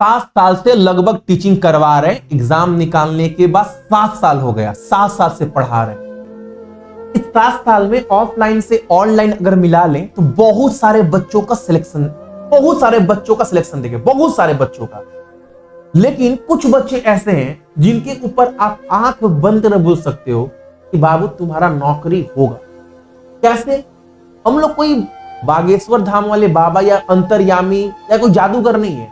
7 साल से लगभग टीचिंग करवा रहे हैं। एग्जाम निकालने के बाद 7 साल हो गया, 7 साल से पढ़ा रहे हैं। इस 7 साल में ऑफलाइन से ऑनलाइन अगर मिला लें तो बहुत सारे बच्चों का सिलेक्शन देंगे, बहुत सारे बच्चों का। लेकिन कुछ बच्चे ऐसे हैं जिनके ऊपर आप आंख बंद कर बोल सकते हो कि बाबू तुम्हारा नौकरी होगा। कैसे? हम लोग कोई बागेश्वर धाम वाले बाबा या अंतर्यामी या कोई जादूगर नहीं है,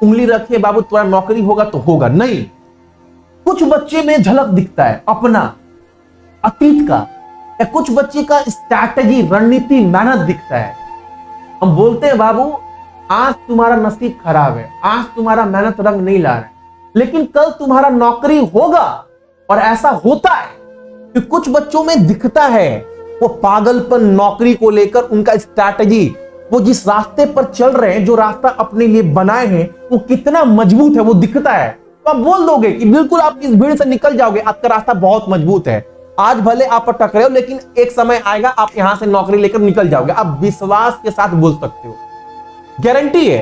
उंगली रखे बाबू तुम्हारा नौकरी होगा तो होगा, नहीं। कुछ बच्चे में झलक दिखता है अपना अतीत का, या कुछ बच्चे का स्ट्रैटेजी, रणनीति, मेहनत दिखता है। हम बोलते हैं बाबू आज तुम्हारा नसीब खराब है, आज तुम्हारा मेहनत रंग नहीं ला रहा है, लेकिन कल तुम्हारा नौकरी होगा। और ऐसा होता है कि कुछ बच्चों में दिखता है वो पागलपन नौकरी को लेकर, उनका स्ट्रैटेजी, वो जिस रास्ते पर चल रहे हैं, जो रास्ता अपने लिए बनाए हैं, वो कितना मजबूत है वो दिखता है। तो आप बोल दोगे कि बिल्कुल आप इस भीड़ से निकल जाओगे, आपका रास्ता बहुत मजबूत है, आज भले आप टकरे हो लेकिन एक समय आएगा आप यहां से नौकरी लेकर निकल जाओगे। आप विश्वास के साथ बोल सकते हो, गारंटी है।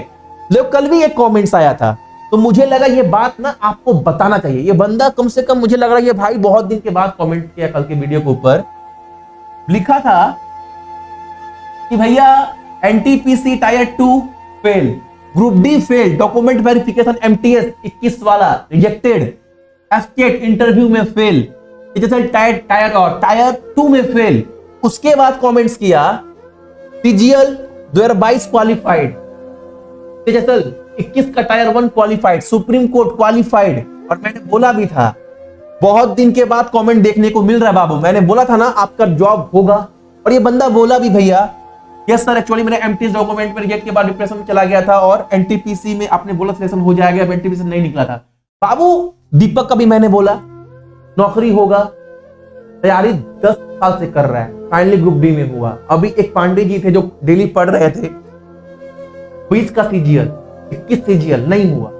लेकिन कल भी एक कमेंट्स आया था तो मुझे लगा ये बात ना आपको बताना चाहिए। ये बंदा कम से कम मुझे लग रहा है ये भाई बहुत दिन के बाद कमेंट किया, कल के वीडियो के ऊपर लिखा था कि भैया NTPC tyre 2 fail, group D fail, document verification MTS 21 वाला रिजेक्टेड, एस्टेट इंटरव्यू में फेल, टायर 2 में फेल। उसके बाद कमेंट्स किया सीजीएल 2022 क्वालिफाइड, 21 का tyre 1 qualified, supreme court qualified. और मैंने बोला भी था, बहुत दिन के बाद कमेंट देखने को मिल रहा है बाबू, मैंने बोला था ना आपका जॉब होगा। और ये बंदा बोला भी भैया यस सर, एक्चुअली मेरा एमटीएस डॉक्यूमेंट में रिजेक्ट के बाद डिप्रेशन में चला गया था और एनटीपीसी में आपने बोला सिलेक्शन हो जाएगा, एनटीपीसी नहीं निकला था। बाबू दीपक का भी मैंने बोला नौकरी होगा, तैयारी 10 साल से कर रहा है, फाइनली ग्रुप डी में हुआ। अभी एक पांडे जी थे जो डेली पढ़ रहे थे, 20 का सीजीएल, 21 सीजीएल नहीं हुआ,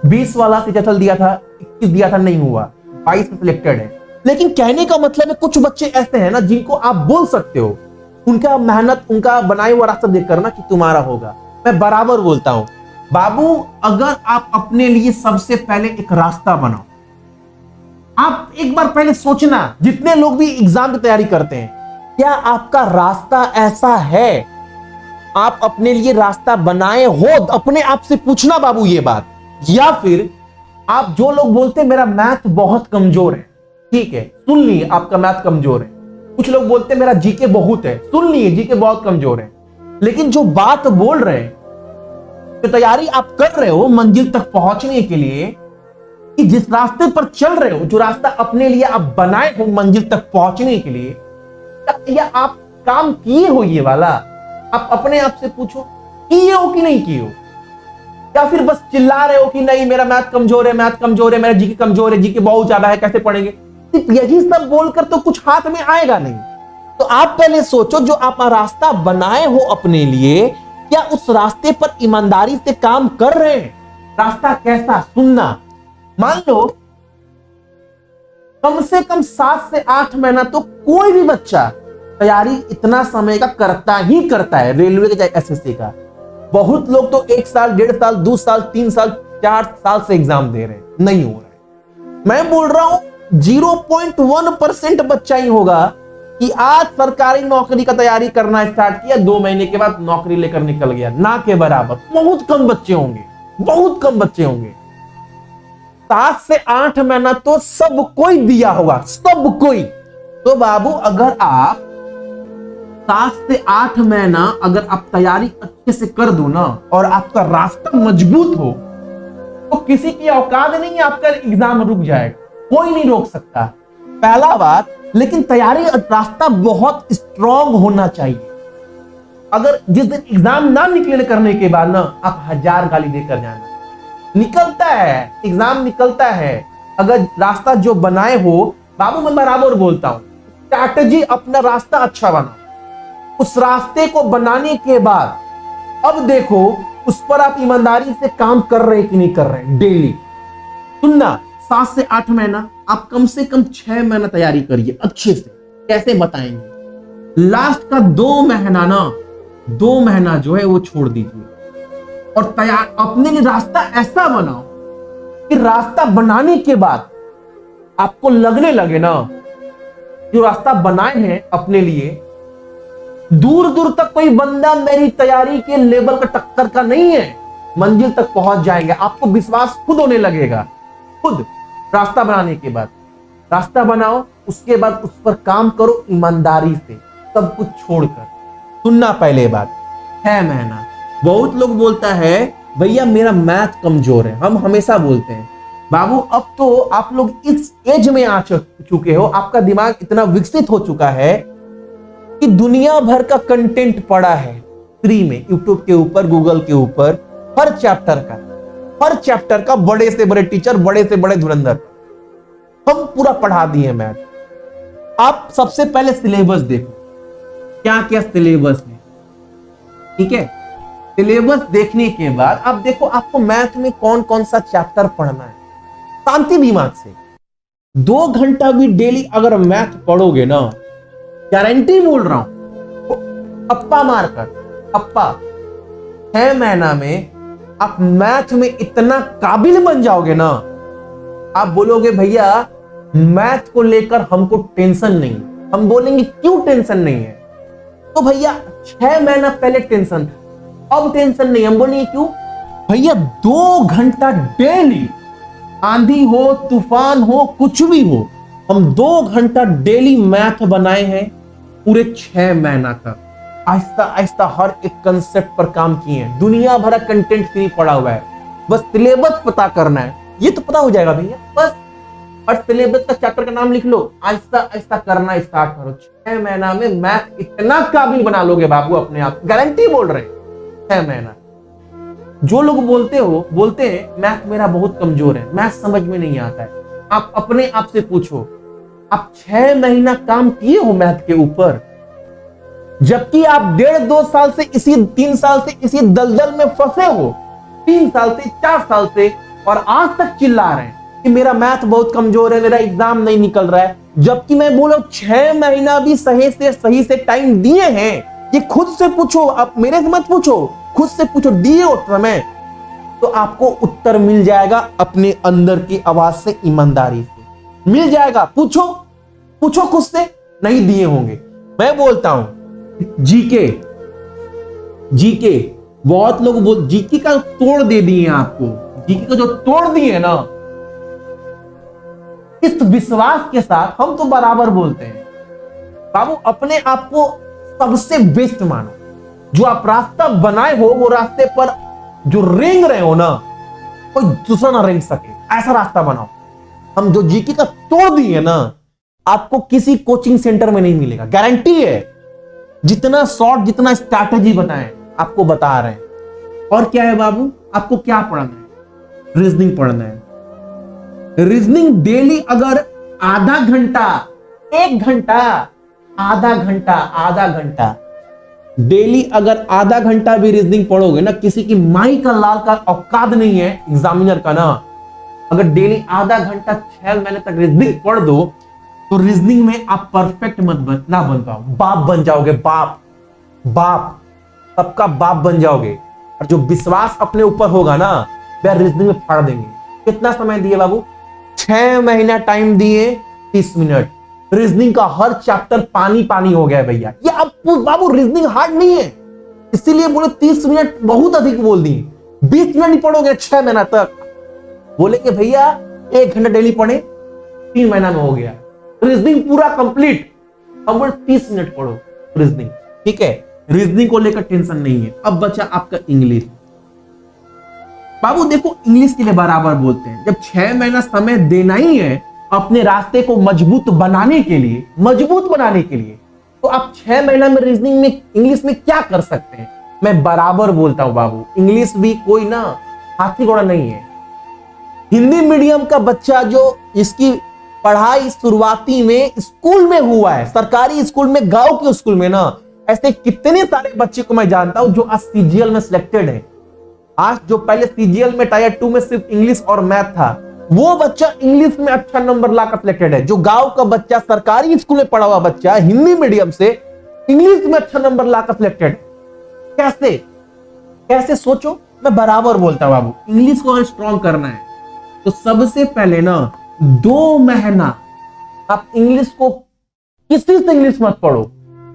20 वाला सीजीएल दिया था, 21 दिया था नहीं हुआ, 22 में सिलेक्टेड है। लेकिन कहने का मतलब है कुछ बच्चे ऐसे हैं ना जिनको आप बोल सकते हो, उनका मेहनत, उनका बनाए हुआ रास्ता देखकर ना कि तुम्हारा होगा। मैं बराबर बोलता हूं बाबू, अगर आप अपने लिए सबसे पहले एक रास्ता बनाओ, आप एक बार पहले सोचना, जितने लोग भी एग्जाम की तैयारी करते हैं, क्या आपका रास्ता ऐसा है, आप अपने लिए रास्ता बनाए हो? अपने आप से पूछना बाबू ये बात। या फिर आप जो लोग बोलते हैं मेरा मैथ बहुत कमजोर है, ठीक है, सुन लिए आपका मैथ कमजोर है। कुछ लोग बोलते हैं मेरा जीके बहुत है, सुन लिए जीके बहुत कमजोर है। लेकिन जो बात बोल रहे हैं, जो तैयारी आप कर रहे हो मंजिल तक पहुंचने के लिए, कि जिस रास्ते पर चल रहे हो, जो रास्ता अपने लिए आप बनाए हो मंजिल तक पहुंचने के लिए, या आप काम किए हो ये वाला, आप अपने आप से पूछो किए हो कि नहीं किए हो। या फिर बस चिल्ला रहे हो कि नहीं मेरा मैथ कमजोर है, मैथ कमजोर है, मेरा जीके कमजोर है, जीके बहुत ज्यादा है, कैसे पढ़ेंगे। सिर्फ यही सब बोलकर तो कुछ हाथ में आएगा नहीं। तो आप पहले सोचो, जो आप रास्ता बनाए हो अपने लिए, क्या उस रास्ते पर ईमानदारी से काम कर रहे हैं? रास्ता कैसा, सुनना। मान लो कम से कम 7 से 8 महीना तो कोई भी बच्चा तैयारी इतना समय का करता ही करता है, रेलवे का, एसएससी का। बहुत लोग तो 1 साल, 1.5 साल, 2 साल, 3 साल, 4 साल से एग्जाम दे रहे हैं, नहीं हो रहा है। मैं बोल रहा हूं 0.1% बच्चा ही होगा कि आज सरकारी नौकरी का तैयारी करना स्टार्ट किया, 2 महीने के बाद नौकरी लेकर निकल गया, ना के बराबर। बहुत कम बच्चे होंगे, बहुत कम बच्चे होंगे। 7 से 8 महीना तो सब कोई दिया होगा, सब कोई। तो बाबू अगर आप 7 से 8 महीना अगर आप तैयारी अच्छे से कर दो ना, और आपका रास्ता मजबूत हो, तो किसी की औकात नहीं आपका एग्जाम रुक जाएगा, कोई नहीं रोक सकता, पहला बात। लेकिन तैयारी रास्ता बहुत स्ट्रांग होना चाहिए। अगर जिस दिन एग्जाम ना निकले करने के बाद ना, आप 1000 गाली देकर जाना, निकलता है एग्जाम, निकलता है। अगर रास्ता जो बनाए हो बाबू, मैं बराबर बोलता हूं, स्ट्रैटेजी अपना रास्ता अच्छा बनाओ। उस रास्ते को बनाने के बाद अब देखो उस पर आप ईमानदारी से काम कर रहे हैं कि नहीं कर रहे हैं डेली। सुनना, 7 से 8 महीना, आप कम से कम 6 महीना तैयारी करिए अच्छे से। कैसे बताएंगे? लास्ट का 2 महीना ना, 2 महीना जो है वो छोड़ दीजिए, और तैयार अपने लिए रास्ता ऐसा बनाओ कि रास्ता बनाने के बाद आपको लगने लगे ना, जो रास्ता बनाए हैं अपने लिए, दूर दूर तक कोई बंदा मेरी तैयारी के लेवल का टक्कर का नहीं है, मंजिल तक पहुंच जाएंगे। आपको विश्वास खुद होने लगेगा, खुद। रास्ता बनाने के बाद रास्ता बनाओ, उसके बाद उस पर काम करो ईमानदारी से, सब कुछ छोड़कर। सुनना पहले बात, 6 महीना। बहुत लोग बोलता है भैया मेरा मैथ कमजोर है, हम हमेशा बोलते हैं। बाबू अब तो आप लोग इस एज में आ चुके हो, आपका दिमाग इतना विकसित हो चुका है कि दुनिया भर का कंटेंट पड़ा है फ्री में, यूट्यूब के ऊपर, गूगल के ऊपर, हर चैप्टर का बड़े से बड़े टीचर, बड़े से बड़े धुरंधर, हम पूरा पढ़ा दिए मैथ। आप सबसे पहले सिलेबस देखो, क्या क्या सिलेबस है, ठीक है। सिलेबस देखने के बाद आप देखो आपको मैथ में कौन कौन सा चैप्टर पढ़ना है। शांति दिमाग से 2 घंटा भी डेली अगर मैथ पढ़ोगे ना, गारंटी बोल रहा हूं, अप्पा मारकर अप्पा, 6 महीना में आप मैथ में इतना काबिल बन जाओगे ना, आप बोलोगे भैया मैथ को लेकर हमको टेंशन नहीं। हम बोलेंगे क्यों टेंशन नहीं है, तो भैया 6 महीना पहले टेंशन था, अब टेंशन नहीं। हम बोलेंगे क्यों भैया, 2 घंटा डेली, आंधी हो तूफान हो कुछ भी हो, हम 2 घंटा डेली मैथ बनाए हैं पूरे 6 महीना तक। आहिस्ता आहिस्ता हर एक कंसेप्ट पर काम किए हैं, दुनिया भर का कंटेंट फ्री पड़ा हुआ है, बस सिलेबस पता करना है, ये तो पता हो जाएगा भैया। बस और सिलेबस का चैप्टर का नाम लिख लो, आहिस्ता आहिस्ता करना स्टार्ट करो, 6 महीना में मैथ इतना काबिल बना लोगे बाबू अपने आप, गारंटी बोल रहे हैं। 6 महीना। जो लोग बोलते हैं मैथ मेरा बहुत कमजोर है, मैथ समझ में नहीं आता है, आप अपने आप से पूछो, आप 6 महीना काम किए हो मैथ के ऊपर, जबकि आप 1.5-2 साल से 3 साल से इसी दलदल में फंसे हो, 3 साल से 4 साल से, और आज तक चिल्ला रहे हैं कि मेरा मैथ बहुत कमजोर है, मेरा एग्जाम नहीं निकल रहा है। जबकि मैं बोला 6 महीना भी सही से टाइम दिए हैं। ये खुद से पूछो, आप मेरे से मत पूछो, खुद से पूछो, दिए हो समय तो आपको उत्तर मिल जाएगा अपने अंदर की आवाज से, ईमानदारी से मिल जाएगा। पूछो खुद से, नहीं दिए होंगे। मैं बोलता हूं जीके बहुत लोग जीके का तोड़ दे दिए आपको, जीके का जो तोड़ दिए ना, इस विश्वास के साथ हम तो बराबर बोलते हैं बाबू अपने आप को सबसे बेस्ट मानो। जो आप रास्ता बनाए हो, वो रास्ते पर जो रेंग रहे हो ना, कोई दूसरा ना रेंग सके, ऐसा रास्ता बनाओ। हम जो जीके का तोड़ दिए ना, आपको किसी कोचिंग सेंटर में नहीं मिलेगा, गारंटी है। जितना शॉर्ट, जितना स्ट्रैटेजी बताएं, आपको बता रहे हैं। और क्या है बाबू, आपको क्या पढ़ना है, रीजनिंग पढ़ना है। रीजनिंग डेली अगर आधा घंटा, 1 घंटा, आधा घंटा डेली अगर आधा घंटा भी रीजनिंग पढ़ोगे ना, किसी की माई का लाल का औकात नहीं है एग्जामिनर का ना, अगर डेली आधा घंटा 6 महीने तक रीजनिंग पढ़ दो, तो रीजनिंग में आप परफेक्ट ना बन पाओ, बाप बन जाओगे, बाप सबका बाप बन जाओगे। और जो विश्वास अपने ऊपर होगा ना, वह रीजनिंग में फाड़ देंगे। कितना समय दिए बाबू, 6 महीना टाइम दिए, 30 मिनट। रीजनिंग का हर चैप्टर पानी हो गया भैया। ये अब बाबू रीजनिंग हार्ड नहीं है, इसीलिए बोले 30 मिनट बहुत अधिक बोल दिए। 20 मिनट नहीं पढ़ोगे 6 महीना तक, बोलेंगे भैया 1 घंटा डेली पढ़े, 3 महीना में हो गया रीजनिंग पूरा कंप्लीट। अब बोले 30 मिनट पढ़ो रीजनिंग, ठीक है। रीजनिंग को लेकर टेंशन नहीं है। अब बचा आपका इंग्लिश। बाबू देखो, इंग्लिश के लिए बराबर बोलते हैं, जब 6 महीना समय देना ही है अपने रास्ते को मजबूत बनाने के लिए, तो आप 6 महीना में रीजनिंग में, इंग्लिश में क्या कर सकते हैं। मैं बराबर बोलता हूं बाबू, इंग्लिश भी कोई ना हाथी घोड़ा नहीं है। हिंदी मीडियम का बच्चा जो इसकी पढ़ाई शुरुआती में स्कूल में हुआ है, सरकारी स्कूल में, गांव के स्कूल में ना, ऐसे कितने सारे बच्चे को मैं जानता हूं जो आज सीजीएल में सिलेक्टेड है। आज जो पहले सीजीएल में टायर 2 में सिर्फ इंग्लिश और मैथ था, वो बच्चा इंग्लिश में अच्छा नंबर लाकर सिलेक्टेड है। जो गांव का बच्चा, सरकारी स्कूल में पढ़ा हुआ बच्चा, हिंदी मीडियम से इंग्लिश में अच्छा नंबर लाकर सिलेक्टेड है। कैसे सोचो, मैं बराबर बोलता हूं बाबू, इंग्लिश को अगर स्ट्रॉन्ग करना है तो सबसे पहले ना 2 महीना आप इंग्लिश को, किसी से इंग्लिश मत पढ़ो,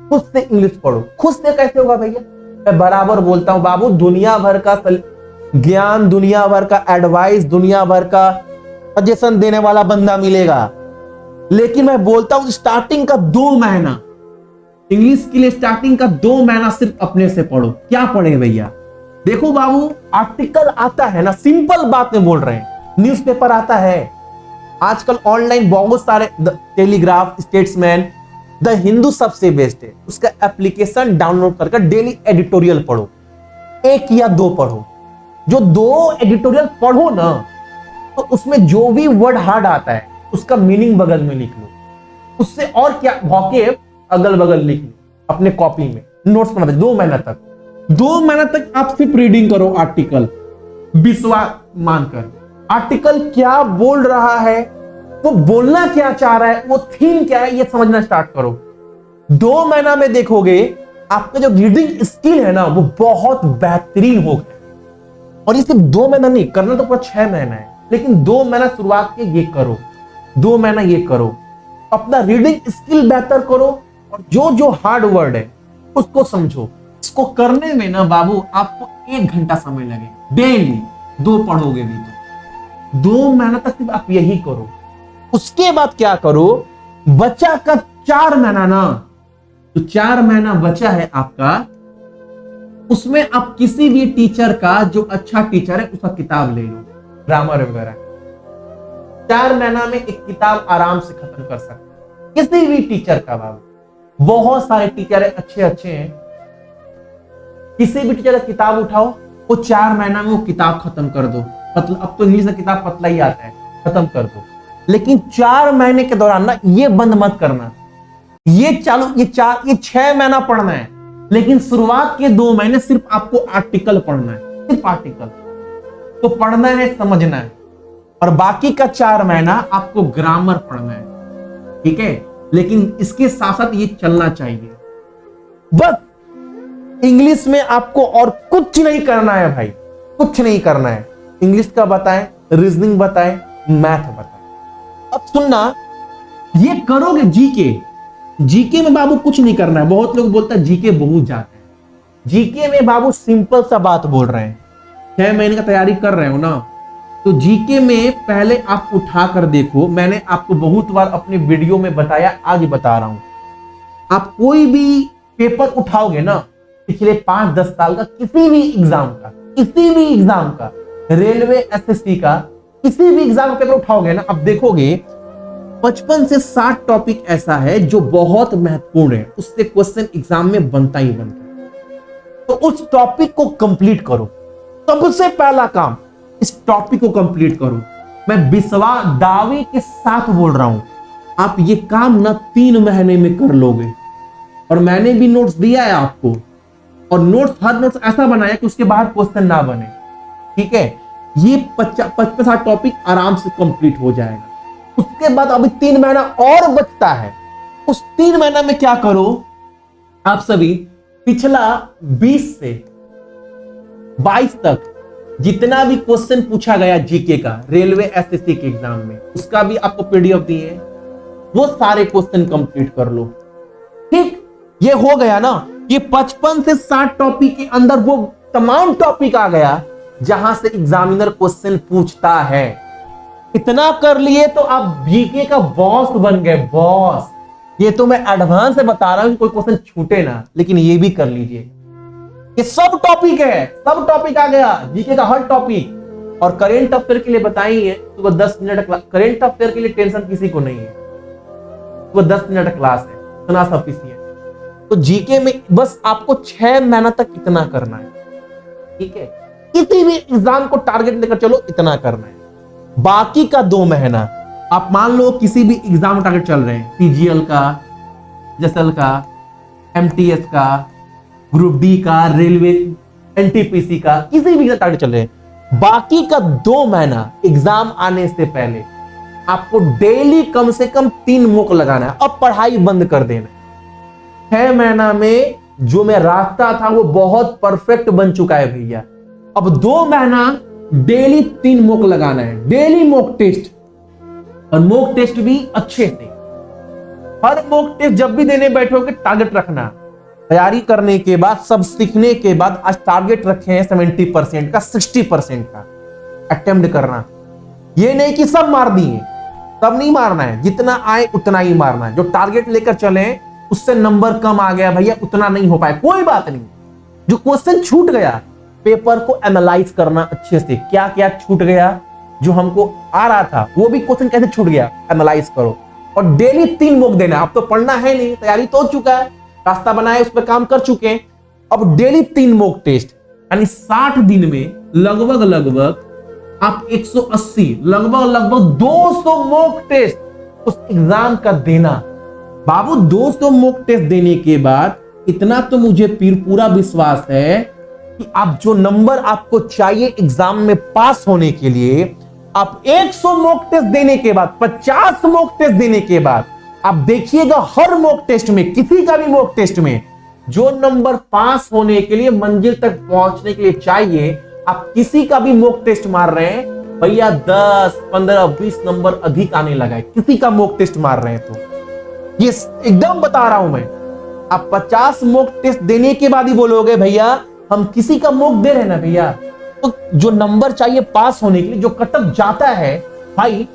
खुद से इंग्लिश पढ़ो। खुद से कैसे होगा भैया? मैं बराबर बोलता हूं बाबू, दुनिया भर का ज्ञान, दुनिया भर का एडवाइस, दुनिया भर का सजेशन देने वाला बंदा मिलेगा, लेकिन मैं बोलता हूं स्टार्टिंग का 2 महीना इंग्लिश के लिए, स्टार्टिंग का 2 महीना सिर्फ अपने से पढ़ो। क्या पढ़े भैया? देखो बाबू, आर्टिकल आता है ना, सिंपल बात में बोल रहे हैं, न्यूज़पेपर आता है, आजकल ऑनलाइन बहुत सारे, टेलीग्राफ, स्टेट्समैन, द हिंदू सबसे बेस्ट है। उसका एप्लीकेशन डाउनलोड करके डेली एडिटोरियल पढ़ो, 1 या 2 पढ़ो। जो 2 एडिटोरियल पढ़ो ना, तो उसमें जो भी वर्ड हार्ड आता है उसका मीनिंग बगल में लिख लो, उससे और क्या वोकैब अगल बगल लिख लो अपने कॉपी में, नोट्स बना दो। 2 महीना तक, 2 महीना तक आप सिर्फ रीडिंग करो आर्टिकल, विश्वास मानकर आर्टिकल क्या बोल रहा है, वो बोलना क्या चाह रहा है, वो थीम क्या है, ये समझना स्टार्ट करो। 2 महीना में देखोगे आपका जो रीडिंग स्किल है ना, वो बहुत बेहतरीन होगा। और ये सिर्फ 2 महीना नहीं करना, तो पूरा 6 महीना है, लेकिन 2 महीना शुरुआत के ये करो, 2 महीना ये करो, अपना रीडिंग स्किल बेहतर करो, और जो जो हार्ड वर्ड है उसको समझो। इसको करने में ना बाबू आपको 1 घंटा समय लगेगा डेली, 2 पढ़ोगे भी तो। 2 महीना तक सिर्फ आप यही करो। उसके बाद क्या करो, बचा का 4 महीना ना, तो 4 महीना बचा है आपका, उसमें आप किसी भी टीचर का, जो अच्छा टीचर है उसका किताब ले लो, ग्रामर वगैरह। 4 महीना में एक किताब आराम से खत्म कर सकते, किसी भी टीचर का बाबू। बहुत सारे टीचर अच्छे अच्छे हैं, किसी भी टीचर का किताब उठाओ, वो 4 महीना में वो किताब खत्म कर दो। अब तो इंग्लिश का किताब पतला ही आता है, खत्म कर दो। लेकिन 4 महीने के दौरान ना ये बंद मत करना, ये 6 महीना पढ़ना है, लेकिन शुरुआत के 2 महीने सिर्फ आपको आर्टिकल पढ़ना है, सिर्फ आर्टिकल तो पढ़ना है, समझना है, और बाकी का 4 महीना आपको ग्रामर पढ़ना है, ठीक है। लेकिन इसके साथ साथ ये चलना चाहिए, बस इंग्लिश में आपको और कुछ नहीं करना है भाई, कुछ नहीं करना है। इंग्लिश का बताएं, रीजनिंग बताएं, मैथ बताएं। अब सुनना, ये करोगे जीके में बाबू कुछ नहीं करना है। बहुत लोग बोलता है जीके बहुत जाता है, जीके में बाबू सिंपल सा बात बोल रहे हैं। 6 महीने का तैयारी कर रहे हो ना, तो जीके में पहले आप उठा कर देखो। मैंने आपको बहुत बार अपने वीडियो में बताया, आज बता रहा हूं। आप कोई भी पेपर उठाओगे ना, पिछले 5-10 साल का, किसी भी एग्जाम का, रेलवे, एसएससी का, किसी भी एग्जाम का पेपर उठाओगे ना, अब देखोगे 55 से 60 टॉपिक ऐसा है जो बहुत महत्वपूर्ण है, उससे क्वेश्चन एग्जाम में बनता ही बनता है। तो उस टॉपिक को कंप्लीट करो, सबसे पहला काम इस टॉपिक को कंप्लीट करो। मैं विश्वास दावे के साथ बोल रहा हूं, आप ये काम ना 3 महीने में कर लोगे। और मैंने भी नोट्स दिया है आपको, और हर नोट्स ऐसा बनाया कि उसके बाहर क्वेश्चन ना बने, ठीक है। ये 55-60 टॉपिक आराम से कंप्लीट हो जाएगा। उसके बाद अभी 3 महीना और बचता है। उस 3 महीना में क्या करो, आप सभी पिछला 20 से 22 तक जितना भी क्वेश्चन पूछा गया जीके का, रेलवे, एसएससी के एग्जाम में, उसका भी आपको पीडीएफ दिए हैं, वो सारे क्वेश्चन कंप्लीट कर लो, ठीक। ये हो गया ना, ये 55 से 60 टॉपिक के अंदर वो तमाम टॉपिक आ गया जहां से एग्जामिनर क्वेश्चन पूछता है। इतना कर लिए तो आप जीके का बॉस बन गए, बॉस। ये तो मैं एडवांस से बता रहा हूं, कोई क्वेश्चन छूटे ना, लेकिन ये भी कर लीजिए। ये सब टॉपिक है, सब टॉपिक आ गया, जीके का हर टॉपिक। और करेंट अफेयर के लिए बताइए तो 10 मिनट क्लास, करेंट अफेयर के लिए टेंशन किसी को नहीं है, वो 10 मिनट क्लास है, इतना सफिशिएंट। तो जीके में बस आपको 6 महीना तक इतना करना है, ठीक है। किसी भी एग्जाम को टारगेट लेकर चलो, इतना करना है। बाकी का 2 महीना आप मान लो किसी भी एग्जाम टारगेट चल रहे हैं, सीजीएल का, जसल का, एमटीएस का, ग्रुप डी का, रेलवे, एनटीपीसी का, किसी भी टारगेट चल रहे हैं, बाकी का 2 महीना एग्जाम आने से पहले आपको डेली कम से कम 3 मॉक लगाना है। अब पढ़ाई बंद कर देना है। 6 महीना में जो मैं रास्ता था वो बहुत परफेक्ट बन चुका है भैया। अब 2 महीना डेली 3 मॉक लगाना है, डेली मॉक टेस्ट, और मॉक टेस्ट भी अच्छे से। हर मॉक टेस्ट जब भी देने बैठोगे टारगेट रखना। तैयारी करने के बाद, सब सीखने के बाद आज टारगेट रखे हैं 70% का, 60% का अटेम्प्ट करना। ये नहीं कि सब मार दिए, सब नहीं मारना है, जितना आए उतना ही मारना है। जो टारगेट लेकर चले उससे नंबर कम आ गया भैया, उतना नहीं हो पाए, कोई बात नहीं। जो क्वेश्चन छूट गया, पेपर को एनालाइज करना अच्छे से, क्या क्या छूट गया, जो हमको आ रहा था वो भी क्वेश्चन कैसे छूट गया, एनालाइज करो। और डेली 3 मॉक देना। अब तो पढ़ना है नहीं, तैयारी तो हो चुका है, रास्ता बनाया, उस पर काम कर चुके हैं। अब डेली 3 मॉक टेस्ट, यानी 60 दिन में लगभग आप 180, लगभग 200 मॉक टेस्ट उस एग्जाम का देना। बाबू 200 मॉक टेस्ट देने के बाद इतना तो मुझे पूरा विश्वास है कि आप जो नंबर आपको चाहिए एग्जाम में पास होने के लिए, आप 100 मॉक टेस्ट देने के बाद, 50 मॉक टेस्ट देने के बाद, आप देखिएगा हर मॉक टेस्ट में, किसी का भी मॉक टेस्ट में जो नंबर पास होने के लिए, मंजिल तक पहुंचने के लिए चाहिए, आप किसी का भी मॉक टेस्ट मार रहे हैं भैया 10, 15, 20 नंबर अधिक आने लगा है। किसी का मॉक टेस्ट मार रहे हैं तो ये एकदम बता रहा हूं मैं। आप 50 मॉक टेस्ट देने के बाद ही बोलोगे भैया हम किसी का मॉक दे रहे हैं ना भैया, तो जो नंबर चाहिए पास होने के लिए, जो कटअप जाता है भाई,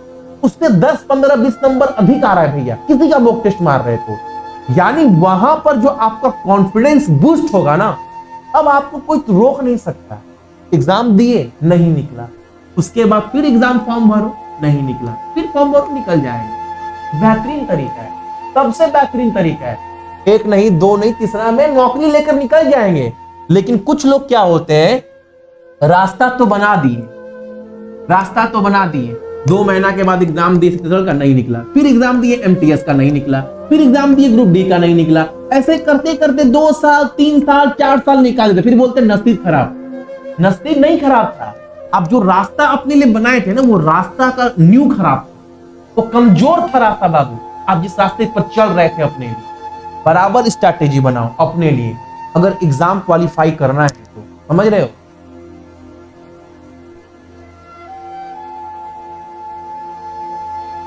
उससे 10, 15, 20 नंबर अधिक आ रहा है भैया, किसी का मॉक टेस्ट मार रहे तो। यानी वहां पर जो आपका कॉन्फिडेंस बूस्ट होगा ना, अब आपको कोई रोक नहीं सकता। एग्जाम दिए, नहीं निकला, उसके बाद फिर एग्जाम फॉर्म भरो, नहीं निकला, फिर फॉर्म भरो, निकल जाएगा। बेहतरीन तरीका है, सबसे बेहतरीन तरीका है। 1 नहीं, 2 नहीं, तीसरा में नौकरी लेकर निकल जाएंगे। लेकिन कुछ लोग क्या होते हैं, रास्ता तो बना दिए, 2 महीना के बाद एग्जाम दिए छत्तीसगढ़ का, नहीं निकला, फिर एग्जाम दिए एमटीएस का, नहीं निकला, फिर एग्जाम दिए ग्रुप डी का, नहीं निकला। ऐसे करते करते 2 साल, 3 साल, 4 साल निकाल देते, फिर बोलते नसीब खराब। नसीब नहीं खराब था, आप जो रास्ता अपने लिए बनाए थे ना, वो रास्ता का न्यू खराब था, वो कमजोर था रास्ता बाबू। आप जिस रास्ते पर चल रहे थे अपने लिए, बराबर स्ट्रैटेजी बनाओ अपने लिए, अगर एग्जाम क्वालिफाई करना है तो। समझ रहे हो?